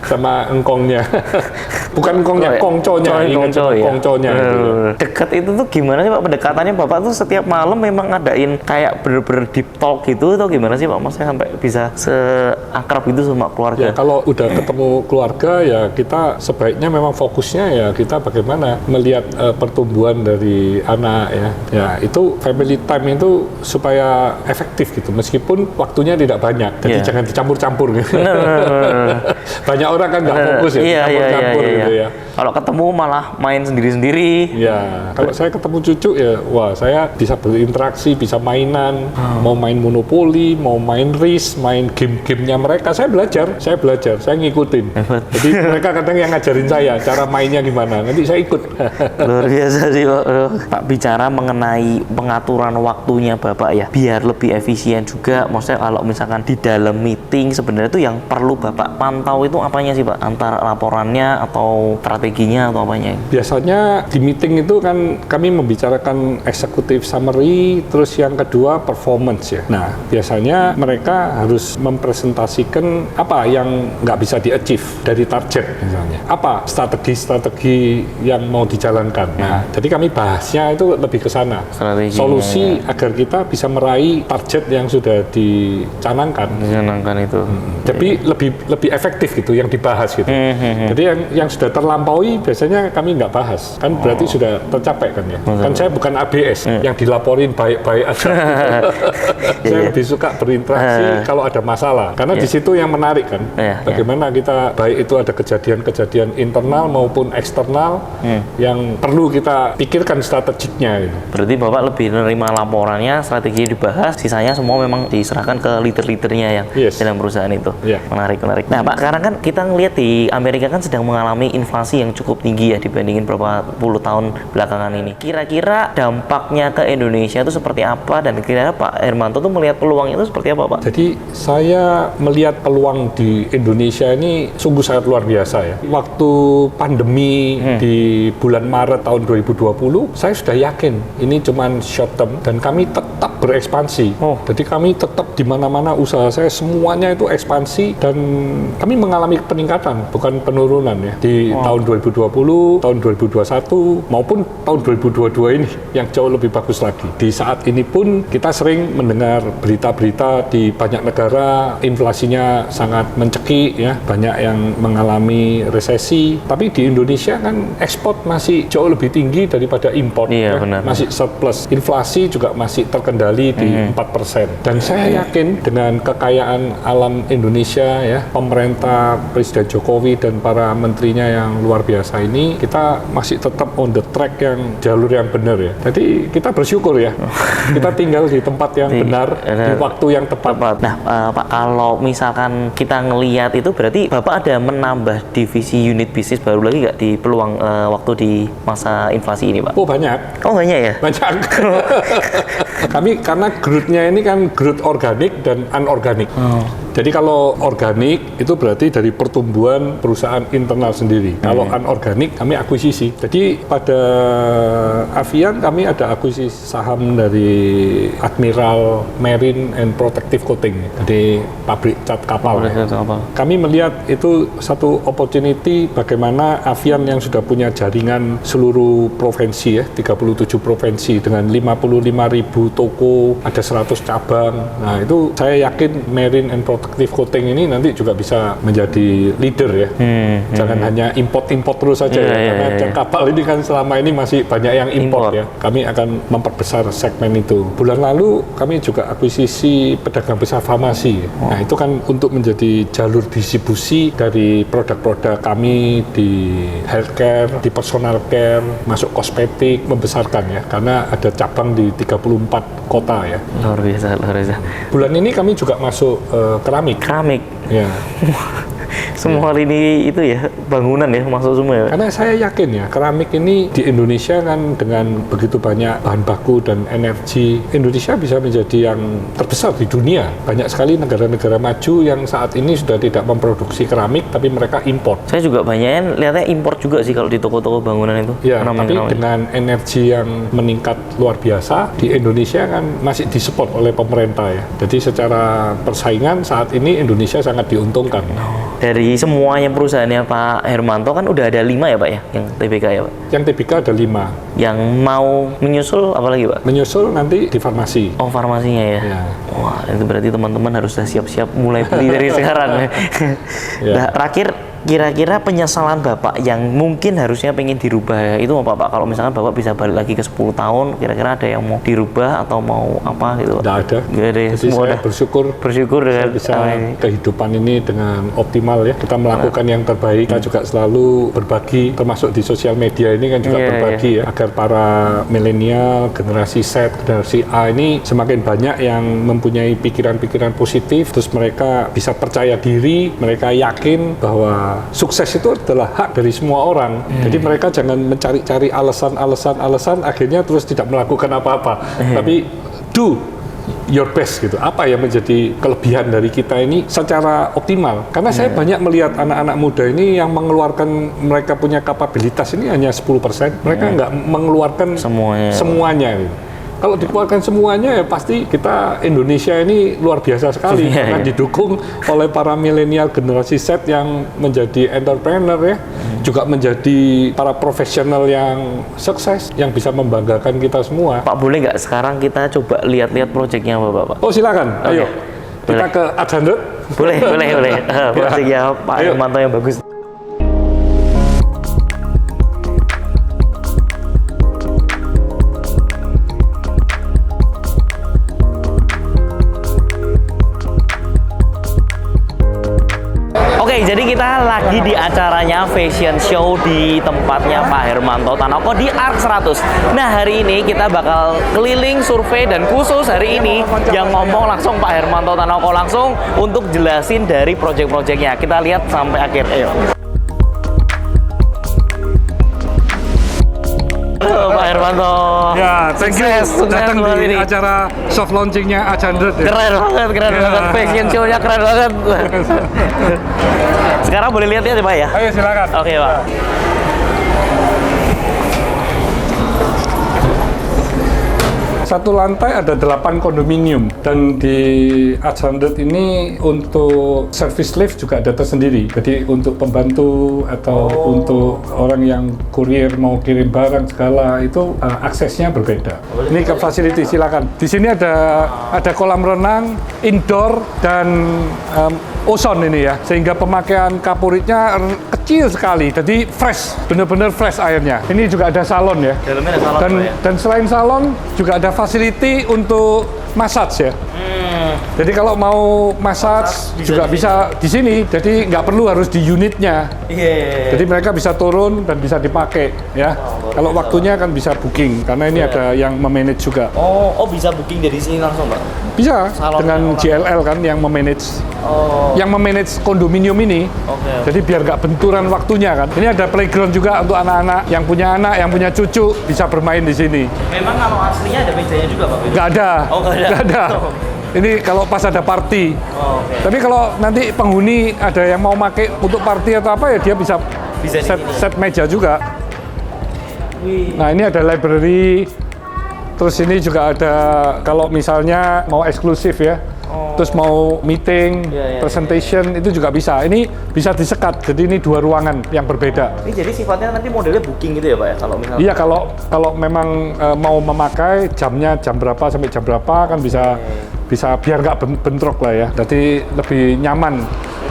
sama engkongnya. Bukan engkongnya, kongconya, ingat sama kongconya. Gitu. Dekat itu tuh gimana sih Pak pendekatannya? Bapak tuh setiap malam memang ngadain kayak bener-bener deep talk gitu atau gimana sih Pak? Maksudnya sampai bisa seakrab itu sama keluarga? Ya kalau udah ketemu keluarga ya kita sebaiknya memang fokusnya ya kita bagaimana melihat pertumbuhan dari anak ya. Ya itu family time itu supaya efektif gitu meskipun waktunya tidak banyak. Jadi jangan dicampur-campur gitu. Bener. Banyak orang kan nggak fokus ya, dicampur-campur gitu ya. Kalau ketemu malah main sendiri-sendiri. Ya, kalau saya ketemu cucu ya, wah saya bisa berinteraksi, bisa mainan, mau main monopoli, mau main RIS, main game-gamenya mereka. Saya belajar, saya ngikutin. Jadi mereka kadang yang ngajarin saya cara mainnya gimana, nanti saya ikut. Luar biasa sih Pak. Pak, bicara mengenai pengaturan waktunya Bapak ya, biar lebih efisien juga. Maksudnya kalau misalkan di dalam meeting sebenarnya itu yang perlu Bapak pantau itu apanya sih Pak? Antara laporannya atau strateginya atau apanya? Biasanya di meeting itu kan kami membicarakan executive summary, terus yang kedua performance ya. Nah, biasanya mereka harus mempresentasikan apa yang nggak bisa di-achieve dari target misalnya. Apa strategi-strategi yang mau dijalankan. Nah, jadi kami bahasnya itu lebih ke sana. Strateginya, Solusi agar kita bisa meraih target yang sudah dicanangkan. Disenangkan itu. Jadi lebih efektif gitu yang dibahas gitu. Jadi yang sudah terlampaui biasanya kami nggak bahas. Kan berarti sudah tercapai kan ya. Kan saya bukan ABS yang dilaporin baik-baik aja. Saya lebih suka berinteraksi kalau ada masalah. Karena di situ yang menarik kan. Bagaimana kita baik itu ada kejadian-kejadian internal maupun eksternal yang perlu kita pikirkan strategiknya gitu. Berarti Bapak lebih menerima laporannya, strategi dibahas, sisanya semua memang diserahkan ke leader-leadernya yang dalam perusahaan itu. Menarik. Nah Pak, sekarang kan kita ngelihat di Amerika kan sedang mengalami inflasi yang cukup tinggi ya dibandingin beberapa puluh tahun belakangan ini. Kira-kira dampaknya ke Indonesia itu seperti apa, dan kira-kira Pak Hermanto tuh melihat peluang itu seperti apa Pak? Jadi saya melihat peluang di Indonesia ini sungguh sangat luar biasa ya. Waktu pandemi di bulan Maret tahun 2020, saya sudah yakin ini cuman short term dan kami tetap berekspansi. Jadi kami tetap di mana-mana usaha saya semuanya itu ekspansi dan kami mengalami peningkatan bukan penurunan ya di tahun 2020, tahun 2021 maupun tahun 2022 ini yang jauh lebih bagus lagi. Di saat ini pun kita sering mendengar berita-berita di banyak negara inflasinya sangat mencekik ya, banyak yang mengalami resesi. Tapi di Indonesia kan ekspor masih jauh lebih tinggi daripada impor. Iya, ya. benar. Masih surplus. Inflasi juga masih terkendali di 4%. Dan saya yakin dengan kekayaan alam Indonesia ya, pemerintah Presiden Jokowi dan para menterinya yang luar biasa ini, kita masih tetap on the track yang jalur yang benar ya. Jadi kita bersyukur ya. Kita tinggal di tempat yang benar, di waktu yang tepat. Nah, Pak, kalau misalkan kita ngelihat itu berarti Bapak ada menambah divisi unit bisnis baru lagi nggak di peluang waktu di masa inflasi ini Pak? Oh banyak. Oh banyak ya? Banyak. Kami karena growth-nya ini kan growth organik dan anorganik. Jadi kalau organik itu berarti dari pertumbuhan perusahaan internal sendiri. Kalau anorganik kami akuisisi. Jadi pada Avian kami ada akuisisi saham dari Admiral Marine and Protective Coating. Jadi pabrik cat kapal. Kami melihat itu satu opportunity bagaimana Avian yang sudah punya jaringan seluruh provinsi ya, 37 provinsi dengan 55.000 toko, ada 100 cabang. Nah, itu saya yakin Marine and Protective Coating ini nanti juga bisa menjadi leader ya. Jangan hanya import-import terus saja karena cat kapal ini kan selama ini masih banyak yang import ya. Kami akan memperbesar segmen itu. Bulan lalu kami juga akuisisi pedagang besar farmasi. Nah, itu kan untuk menjadi jalur distribusi dari produk-produk kami di healthcare, di personal care, masuk kosmetik, membesarkan ya. Karena ada cabang di 34 kota ya. Luar biasa, luar biasa. Bulan ini kami juga masuk keramik. Keramik. Ya. Semua lini itu ya, bangunan ya, masuk semua ya. Karena saya yakin ya, keramik ini di Indonesia kan dengan begitu banyak bahan baku dan energi, Indonesia bisa menjadi yang terbesar di dunia. Banyak sekali negara-negara maju yang saat ini sudah tidak memproduksi keramik, tapi mereka impor. Saya juga banyak lihatnya impor juga sih kalau di toko-toko bangunan itu. Ya, tapi dengan energi yang meningkat luar biasa, di Indonesia kan masih disupport oleh pemerintah ya. Jadi secara persaingan saat ini Indonesia sangat diuntungkan. Dari semuanya perusahaannya Pak Hermanto kan udah ada 5 ya Pak ya, yang TBK ya Pak? Yang TBK ada 5. Yang mau menyusul apa lagi Pak? Menyusul nanti di farmasi. Oh farmasinya ya? Ya. Wah itu berarti teman-teman harus sudah siap-siap mulai beli dari sekarang ya. Ya. Nah, terakhir kira-kira penyesalan Bapak yang mungkin harusnya pengen dirubah itu apa Pak? Kalau misalkan Bapak bisa balik lagi ke 10 tahun, kira-kira ada yang mau dirubah atau mau apa gitu Pak? Nggak ada. Nggak ada ya? Jadi Semua saya udah bersyukur dengan bisa ini. kehidupan ini dengan optimal ya. Kita melakukan yang terbaik. Kita juga selalu berbagi, termasuk di sosial media ini kan juga Iya, berbagi ya, agar para milenial, generasi Z, generasi A ini semakin banyak yang mempunyai pikiran-pikiran positif, terus mereka bisa percaya diri, mereka yakin bahwa sukses itu adalah hak dari semua orang. Jadi mereka jangan mencari-cari alasan, akhirnya terus tidak melakukan apa-apa. Tapi do your best gitu. Apa yang menjadi kelebihan dari kita ini secara optimal? Karena saya banyak melihat anak-anak muda ini yang mengeluarkan, mereka punya kapabilitas ini hanya 10%. Mereka nggak mengeluarkan semuanya gitu. Kalau dikeluarkan semuanya ya pasti kita Indonesia ini luar biasa sekali karena didukung oleh para milenial generasi Z yang menjadi entrepreneur ya, juga menjadi para profesional yang sukses yang bisa membanggakan kita semua. Pak boleh nggak sekarang kita coba lihat-lihat proyeknya Bapak? Oh silakan, ayo kita ke Adjandret. Boleh. Proyeknya Pak Hermanto yang bagus. Oke, jadi kita lagi di acaranya fashion show di tempatnya Pak Hermanto Tanoko di Arc 100. Nah, hari ini kita bakal keliling survei dan khusus hari ini yang ngomong langsung Pak Hermanto Tanoko langsung untuk jelasin dari project-projectnya. Kita lihat sampai akhir. Ayo. Halo Pak Hermanto. Ya, thank you. Sukses Datang di ini. acara soft launchingnya Adjandret ya. Keren banget. Fashion show-nya keren banget. Sekarang boleh lihat ya Pak ya? Ayo silakan. Oke Pak. Satu lantai ada 8 kondominium dan di Adjandret ini untuk service lift juga ada tersendiri. Jadi untuk pembantu atau untuk orang yang kurir mau kirim barang segala itu aksesnya berbeda. Ini ke facility silakan. Di sini ada kolam renang indoor dan ozon ini ya, sehingga pemakaian kapuritnya kecil sekali, jadi fresh, benar-benar fresh airnya. Ini juga ada salon ya. Dalamnya ada salon Dan selain salon juga ada facility untuk massage ya. Jadi kalau mau massage juga bisa di sini, jadi nggak perlu harus di unitnya. Jadi mereka bisa turun dan bisa dipakai ya. Kalau waktunya kan bisa booking karena ini ada yang memanage juga. Oh bisa booking dari sini langsung Pak? Bisa Salon dengan JLL kan yang memanage. Yang memanage kondominium ini. Jadi biar nggak benturan waktunya kan. Ini ada playground juga untuk anak-anak yang punya cucu bisa bermain di sini. Memang kalau aslinya ada mejanya juga Pak? Nggak ada. Oh nggak ada. Ini kalau pas ada party. Tapi kalau nanti penghuni ada yang mau pakai untuk party atau apa ya dia bisa set meja juga. Nah ini ada library. Terus ini juga ada kalau misalnya mau eksklusif ya. Terus mau meeting, presentation itu juga bisa. Ini bisa disekat. Jadi ini 2 ruangan yang berbeda. Ini jadi sifatnya nanti modelnya booking gitu ya Pak ya? Kalau misalnya. Iya kalau memang mau memakai jamnya jam berapa sampai jam berapa kan bisa biar nggak bentrok lah ya. Jadi lebih nyaman.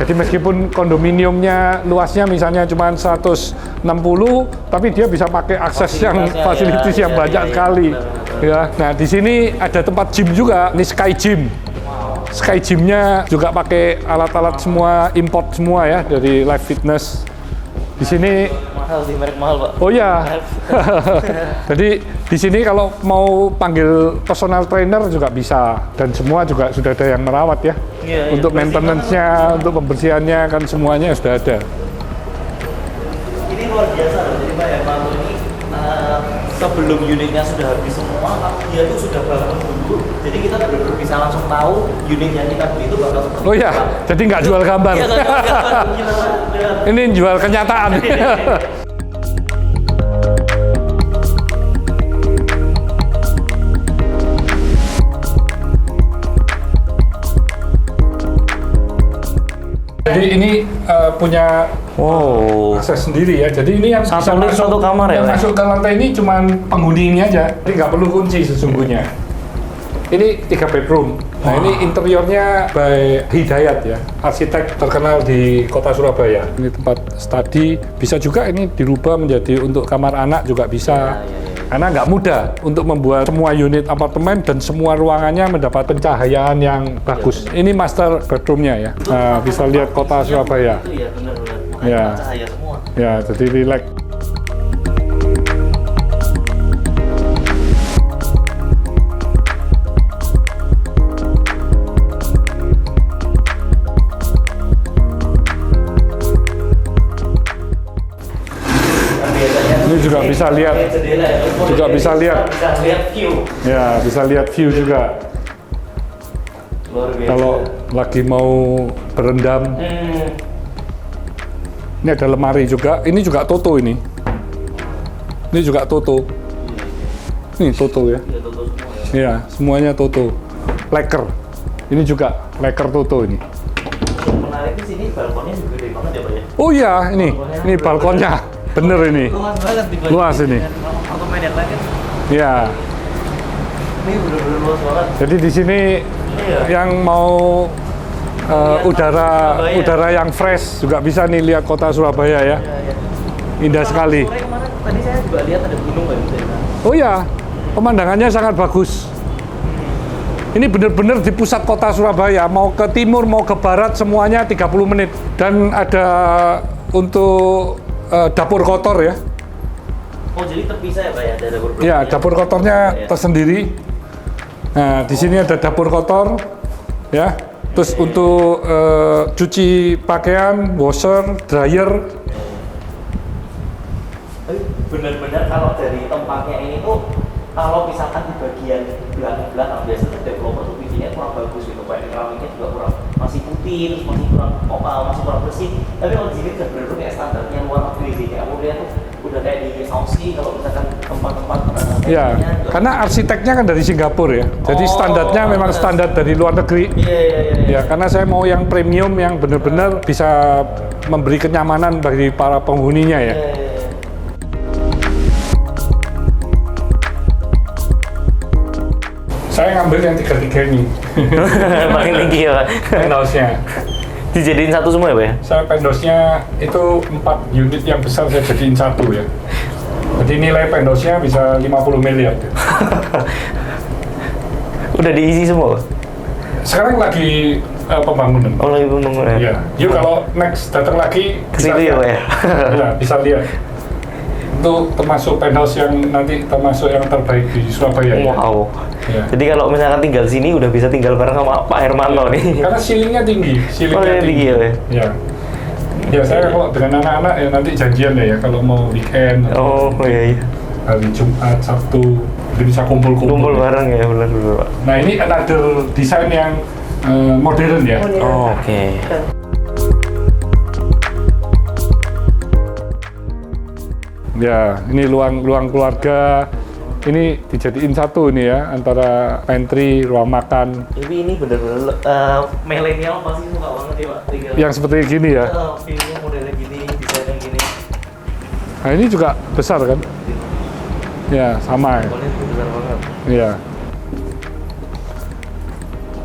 Jadi meskipun kondominiumnya luasnya misalnya cuma 160, tapi dia bisa pakai akses yang fasilitas yang banyak sekali. Ya. Nah di sini ada tempat gym juga. Ini Sky Gym. Sky Gym-nya juga pakai alat-alat semua import semua ya dari Live Fitness. Di sini mahal sih, merek mahal Pak. Oh ya. Jadi di sini kalau mau panggil personal trainer juga bisa dan semua juga sudah ada yang merawat ya. Untuk maintenance-nya, untuk pembersihannya kan semuanya sudah ada. Ini luar biasa loh. Jadi Pak Hermanto ini sebelum unitnya sudah habis semua, dia tuh sudah bangun dulu. Jadi kita benar-benar bisa langsung tahu unit yang kita beli itu bakal seperti Oh iya, jadi nggak jual gambar. Iya, nggak jual gambar. Ini jual kenyataan. Jadi ini punya Wow. akses sendiri ya. Jadi ini yang Satu lift, satu kamar ya, yang Pak? masuk ke lantai ini cuma penghuni ini aja. Jadi nggak perlu kunci sesungguhnya. Ini 3 bedroom. Nah ini interiornya by Hidayat ya, arsitek terkenal di kota Surabaya. Ini tempat study, bisa juga ini dirubah menjadi untuk kamar anak juga bisa. Karena nggak mudah untuk membuat semua unit apartemen dan semua ruangannya mendapat pencahayaan yang bagus. Ini master bedroomnya ya. Nah, bisa lihat kota Surabaya. Itu ya benar-benar. Ya. Cahaya semua. Ya, jadi relax. Ini juga bisa lihat, juga bisa lihat. Bisa lihat view. Ya, bisa lihat view juga. Luar biasa. Kalau lagi mau berendam, ini ada lemari juga. Ini juga Toto ini. Ini juga Toto. Ini Toto ya. Ya, tutup semua ya. Iya, semuanya Toto. Leker. Ini juga leker Toto ini. Yang menarik di sini balkonnya juga gede banget ya, Pak ya. Oh iya, ini balkonnya. Bener ini. Luas banget dibanding Luas ini. dengan apartemen yang lain kan. Iya. Ini benar-benar luas banget. Jadi di sini Iya. yang mau udara Surabaya. yang fresh juga bisa nih lihat kota Surabaya ya. Ya, ya. Indah sekali. Sore kemarin tadi saya juga lihat ada gunung nggak bisa ya? Oh iya, pemandangannya sangat bagus. Ini benar-benar di pusat kota Surabaya, mau ke timur, mau ke barat, semuanya 30 menit. Dan ada untuk dapur kotor ya. Oh jadi terpisah ya Pak ya, ada dapur bersih Ya, dapur kotornya Ya. tersendiri. Nah, di sini ada dapur kotor, ya. Terus untuk cuci pakaian, washer, dryer. Tapi benar-benar kalau dari tempatnya ini tuh, kalau misalkan di bagian belakang biasa tuh developer tuh bikinnya kurang bagus gitu, Pak. Keramiknya juga kurang, masih putih, terus masih kurang masih kurang bersih. Tapi kalau di sini udah benar-benar kayak standarnya luar negeri sih. Kayak aku lihat tuh udah kayak di Aussie kalau misalkan tempat-tempat Ya, juga- karena arsiteknya kan dari Singapura ya. Jadi Oh, standarnya memang pantes. standar dari luar negeri. Iya, iya, iya. Ya, karena saya mau yang premium yang benar-benar bisa memberi kenyamanan bagi para penghuninya ya. Iya, iya, iya. Saya ngambil yang tiga-tiga ini. Paling tinggi ya Pak. Penthouse-nya. Dijadiin satu semua ya Pak ya? Saya penthouse-nya itu 4 unit yang besar saya jadiin satu ya. Jadi nilai penthouse-nya bisa 50 miliar. Udah diisi semua Pak? Sekarang lagi pembangunan. Oh lagi pembangunan. Ya, yuk kalau next datang lagi Ke situ ya Pak ya? Ya, bisa lihat. Itu termasuk penthouse yang nanti termasuk yang terbaik di Surabaya. Ya. Wow. Ya. Jadi kalau misalkan tinggal sini udah bisa tinggal bareng sama Pak Hermanto nih. Karena ceilingnya tinggi, Oh, yang tinggi ya, Pak? Ya. Ya, saya kalau dengan anak-anak ya nanti janjian ya kalau mau weekend, Oh iya iya. hari Jumat, Sabtu, jadi bisa kumpul-kumpul. Kumpul bareng ya benar-benar Pak. Nah ini another desain yang modern ya. Oh, oke. Ya, ini ruang keluarga. Ini dijadiin satu ini ya, antara pantry, ruang makan, Tapi ini benar-benar milenial pasti suka banget ya Pak. Tinggal yang seperti gini ya. pilihnya modelnya gini, desainnya gini. Nah ini juga besar kan? Ya, sama ya. Pokoknya itu besar banget. Iya.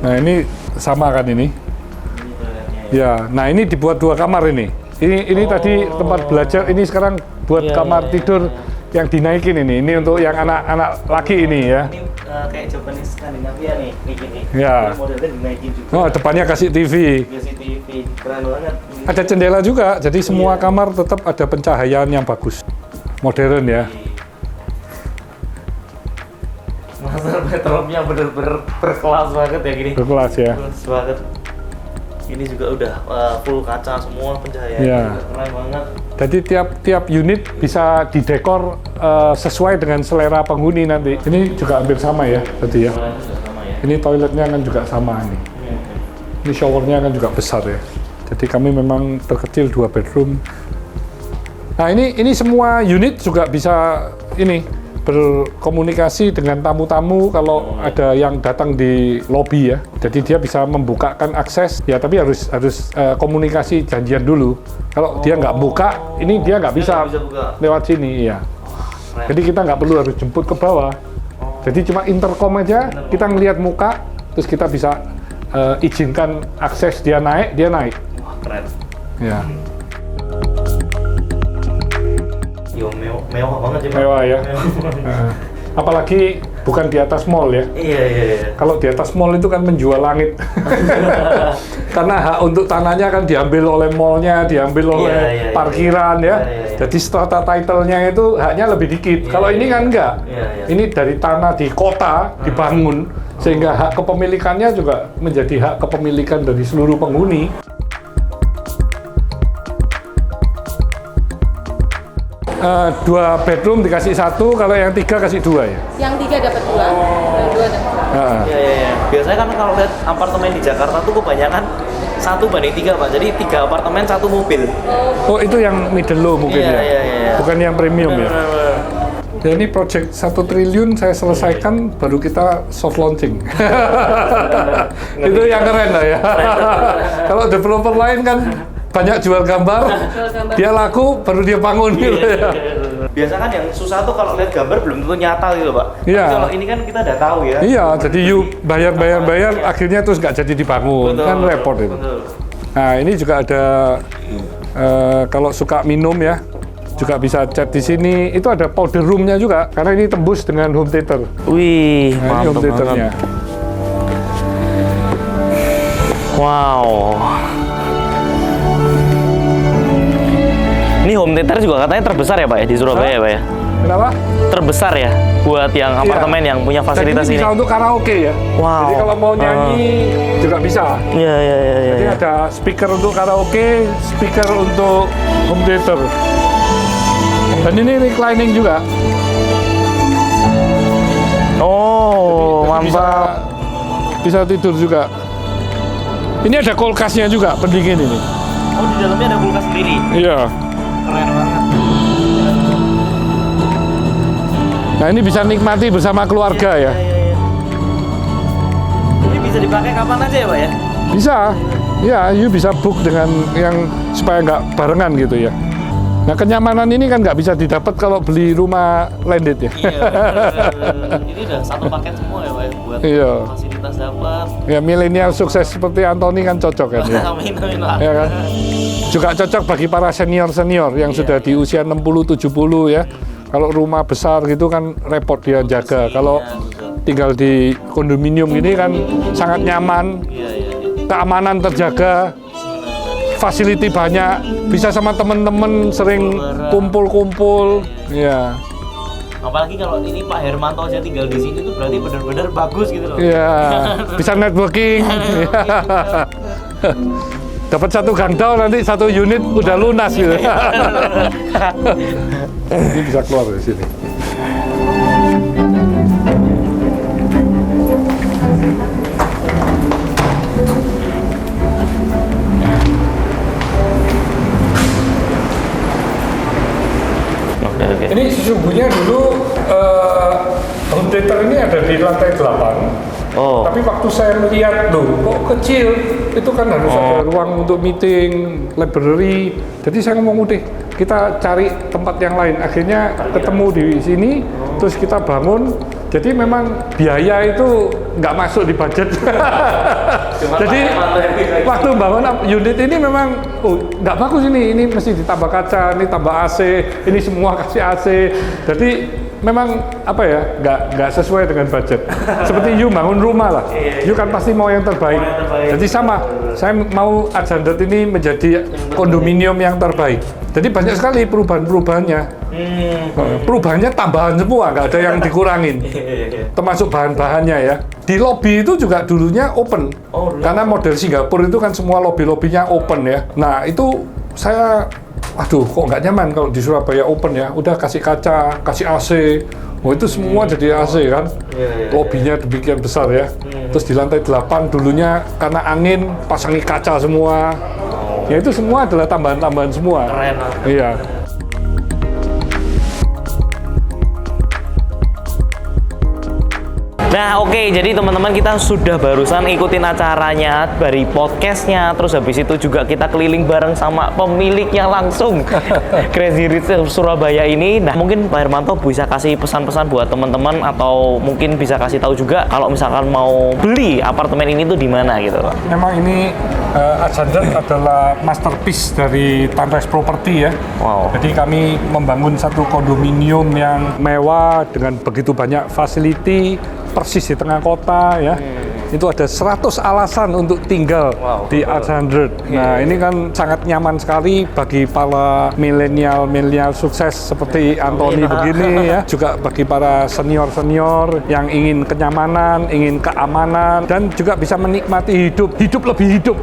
Nah ini sama kan ini? Ini toiletnya ya. Ya, nah ini dibuat 2 kamar ini. Ini tadi tempat belajar, ini sekarang buat Iya, kamar iya, tidur iya. yang dinaikin ini. Ini untuk yang anak-anak laki ini ya. Ini kayak Japanese Skandinavia nih, gini. Ya. Ini modelnya dinaikin juga. Oh, depannya kasih TV. Kasih TV, keren banget. Ini Ada jendela juga, jadi semua Iya. kamar tetap ada pencahayaan yang bagus. Modern ya. master bedroomnya bener-bener berkelas banget ya gini. Berkelas ya. Berkelas banget. Ini juga udah full kaca semua, pencahayaannya Iya. juga keren banget. Jadi tiap unit bisa didekor sesuai dengan selera penghuni nanti. Ini juga hampir sama ya tadi ya. Toiletnya juga sama ya. Ini toiletnya kan juga sama ini. Ini showernya kan juga besar ya. Jadi kami memang terkecil 2 bedroom. Nah ini semua unit juga bisa ini berkomunikasi dengan tamu-tamu kalau ada yang datang di lobi ya. Jadi dia bisa membukakan akses ya, tapi harus komunikasi janjian dulu. Kalau dia nggak buka, ini dia nggak bisa lewat sini ya. Jadi kita nggak perlu harus jemput ke bawah. Jadi cuma intercom aja, kita ngelihat muka, terus kita bisa izinkan akses dia naik. Wah, keren. Ya. Yo, mewah banget sih, Pak. Mewah ya. Apalagi bukan di atas mall ya. Iya. Kalau di atas mall itu kan menjual langit. Karena hak untuk tanahnya kan diambil oleh mallnya, diambil oleh parkiran ya. Jadi strata title-nya itu haknya lebih dikit. Kalau ini kan enggak. Ini dari tanah di kota dibangun, sehingga hak kepemilikannya juga menjadi hak kepemilikan dari seluruh penghuni. Dua bedroom dikasih satu, kalau yang 3 kasih 2 ya? Yang 3 dapat 2, yang 2 dapat 2. Iya. Biasanya kan kalau lihat apartemen di Jakarta tuh kebanyakan 1:3, Pak. Jadi 3 apartemen 1 mobil. Oh, itu yang middle low mungkin ya? Iya. Bukan yang premium ya? Benar. Ya, ini project 1 triliun saya selesaikan, baru kita soft launching. Itu yang keren lah ya. Kalau developer lain kan banyak jual gambar, dia laku, baru dia bangun gitu ya. Biasa kan yang susah tuh kalau lihat gambar belum tentu nyata gitu, Pak. Iya. Tapi kalau ini kan kita udah tahu ya. Iya, jadi you bayar, akhirnya terus nggak jadi dibangun, kan repot itu. Betul. Nah, ini juga ada, kalau suka minum ya, juga bisa chat di sini. Itu ada powder room-nya juga, karena ini tembus dengan home theater. Wih, Nah, ini home theater-nya. Wow. Ini home theater juga katanya terbesar ya, Pak ya, di Surabaya ya, Pak ya? Kenapa? Terbesar ya buat yang apartemen yang punya fasilitas Jadi ini. bisa untuk karaoke ya. Wow. Jadi kalau mau nyanyi juga bisa. Iya. Jadi ada speaker untuk karaoke, speaker untuk home theater. Dan ini reclining juga. Oh, Jadi mantap. bisa tidur juga. Ini ada kulkasnya juga, pendingin ini. Oh, di dalamnya ada kulkas sendiri. Iya. Keren banget. Nah, ini bisa nikmati bersama keluarga ya. Iya. Ini bisa dipakai kapan aja ya, Pak ya? Bisa. Ya, you bisa book dengan yang supaya nggak barengan gitu ya. Nah, kenyamanan ini kan nggak bisa didapat kalau beli rumah landed ya. Iya. Ini udah satu paket semua ya, Pak ya, buat Iya. fasilitas dapat. Ya, milenial sukses seperti Anthony kan cocok kan ya. Amin lah. Ya kan? Juga cocok bagi para senior-senior yang sudah di usia 60-70 ya. Kalau rumah besar gitu kan repot dia jaga. Kalau tinggal di kondominium ini kan sangat nyaman, Iya. keamanan terjaga, facility banyak, bisa sama temen-temen sering kumpul-kumpul. Ya. Apalagi kalau ini Pak Hermanto aja tinggal di sini tuh berarti benar-benar bagus gitu loh. Iya, bisa networking. Dapat satu gang down, nanti satu unit udah lunas gitu. Ini bisa keluar dari sini. Oke. Ini sesungguhnya dulu home theater ini ada di lantai 8. Oh. Tapi waktu saya melihat, loh kok kecil, itu kan harus ada ruang untuk meeting, library. Jadi saya ngomong udah, kita cari tempat yang lain. Akhirnya ketemu di sini, terus kita bangun. Jadi memang biaya itu nggak masuk di budget. Jadi waktu bangun unit ini memang, oh nggak bagus ini mesti ditambah kaca, ini tambah AC, ini semua kasih AC. Jadi memang apa ya, nggak sesuai dengan budget. Seperti you bangun rumah lah, you kan pasti mau yang terbaik. Jadi sama, saya mau Adjandot ini menjadi kondominium yang terbaik. Jadi banyak sekali perubahan-perubahannya. Perubahannya tambahan semua, nggak ada yang dikurangin. Termasuk bahan-bahannya ya. Di lobby itu juga dulunya open. Karena model Singapura itu kan semua lobby-lobbynya open ya. Nah itu saya aduh kok nggak nyaman kalau di Surabaya open ya, udah kasih kaca, kasih AC, oh itu semua jadi AC kan, lobbynya demikian besar ya. Terus di lantai 8 dulunya karena angin pasangi kaca semua, ya itu semua adalah tambahan-tambahan semua. Keren. Iya. Nah oke, jadi teman-teman kita sudah barusan ikutin acaranya dari podcastnya, terus habis itu juga kita keliling bareng sama pemiliknya langsung Crazy Rich Surabaya ini. Nah mungkin Pak Hermanto bisa kasih pesan-pesan buat teman-teman atau mungkin bisa kasih tahu juga kalau misalkan mau beli apartemen ini tuh di mana gitu. Memang ini Ascender adalah masterpiece dari Tanrise Property ya. Wow. Jadi kami membangun satu kondominium yang mewah dengan begitu banyak fasiliti, persis di tengah kota ya. Itu ada 100 alasan untuk tinggal di Ascender. Nah, ini kan sangat nyaman sekali bagi para milenial sukses seperti Anthony begini ya. Juga bagi para senior yang ingin kenyamanan, ingin keamanan dan juga bisa menikmati hidup lebih hidup.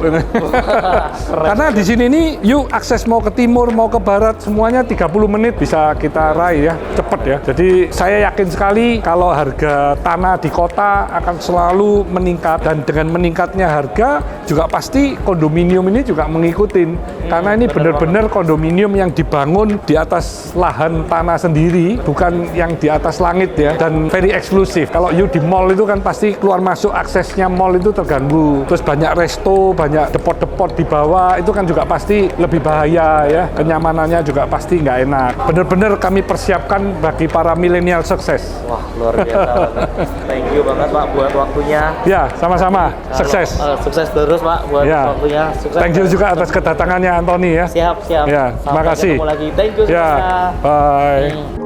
Karena di sini nih yuk akses mau ke timur, mau ke barat semuanya 30 menit bisa kita raih ya, cepet ya. Jadi saya yakin sekali kalau harga tanah di kota akan selalu meningkat dan dengan meningkatnya harga juga pasti kondominium ini juga mengikutin karena ini benar-benar kondominium yang dibangun di atas lahan tanah sendiri bukan yang di atas langit ya dan very eksklusif. Kalau you di mall itu kan pasti keluar masuk aksesnya mall itu terganggu, terus banyak resto, banyak depot-depot di bawah itu kan juga pasti lebih bahaya ya, kenyamanannya juga pasti nggak enak. Benar-benar kami persiapkan bagi para milenial sukses. Wah luar biasa. Thank you banget Pak buat waktunya. Ya, sama-sama. Sukses. Sukses terus Pak buat Ya. waktunya. Sukses. Thank you juga atas kedatangannya Anthony ya. Siap. Ya, terima Sampai kasih. ketemu lagi. Thank you Ya, semuanya. bye.